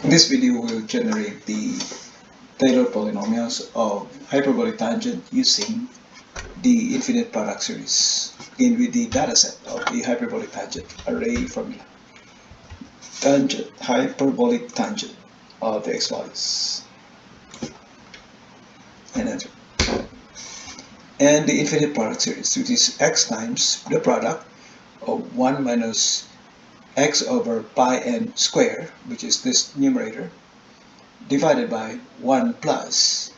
This video will generate the Taylor polynomials of hyperbolic tangent using the infinite product series. Begin with the dataset of the hyperbolic tangent array formula. Tangent, hyperbolic tangent of the x values. And enter. And the infinite product series, which is x times the product of 1 minus x over pi n square, which is this numerator, divided by 1 plus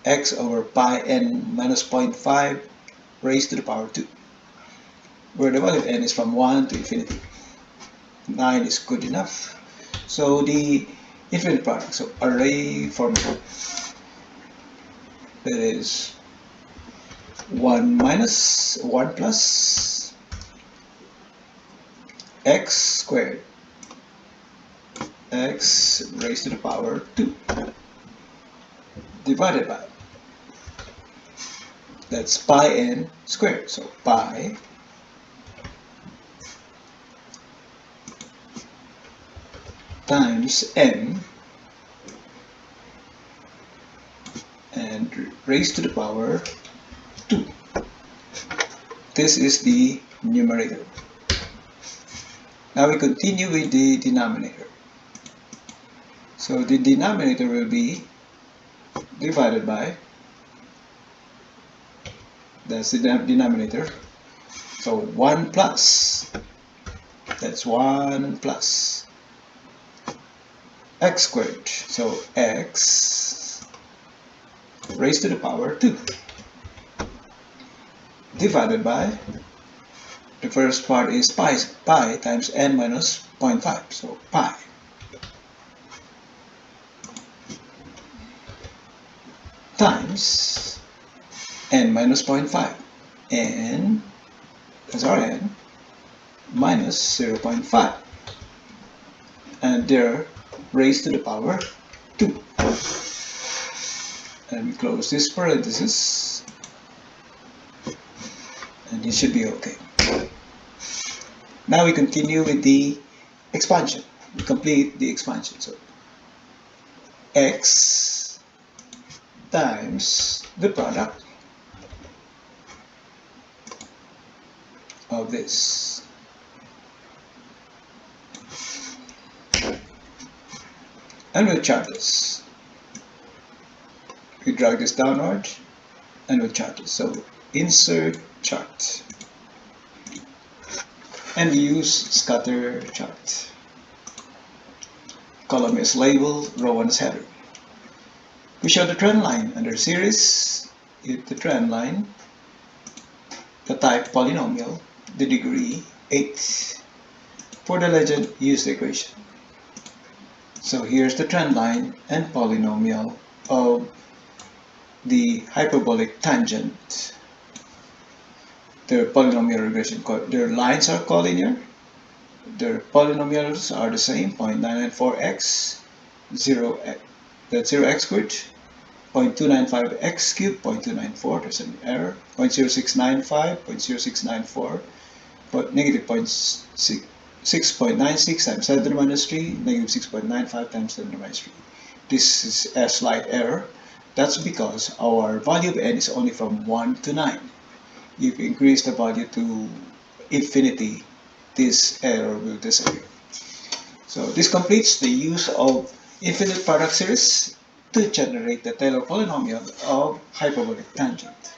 x over pi n minus 0.5 raised to the power 2, where the value of n is from 1 to infinity. 9 is good enough. So the infinite product, so array formula, that is 1 plus x squared, x raised to the power 2, divided by, that's pi n squared, so pi times n and raised to the power 2. This is the numerator. Now we continue with the denominator. So the denominator will be divided by, that's the denominator, so 1 plus, that's 1 plus x squared, so x raised to the power 2, divided by, the first part is pi times n minus 0.5, so pi times n minus 0.5, and that's our n, minus 0.5, and they're raised to the power 2. And we close this parenthesis, and it should be okay. Now we continue with the expansion. We complete the expansion. So x times the product of this. And we'll chart this. We drag this downward and we'll chart this. So insert chart. And we use scatter chart. Column is labeled, row 1 is header. We show the trend line under series. Hit the trend line, the type polynomial, the degree 8. For the legend, use the equation. So here's the trend line and polynomial of the hyperbolic tangent. Their polynomial regression, their lines are collinear, their polynomials are the same, 0.994x, 0x, that's 0x squared, 0.295x cubed, 0.294, there's an error, 0.0695, 0.0694, but negative 6.96 times 10 to the minus 3, negative 6.95 times 10 to the minus 3. This is a slight error. That's because our value of n is only from 1 to 9. If you increase the value to infinity, this error will disappear. So this completes the use of infinite product series to generate the Taylor polynomial of hyperbolic tangent.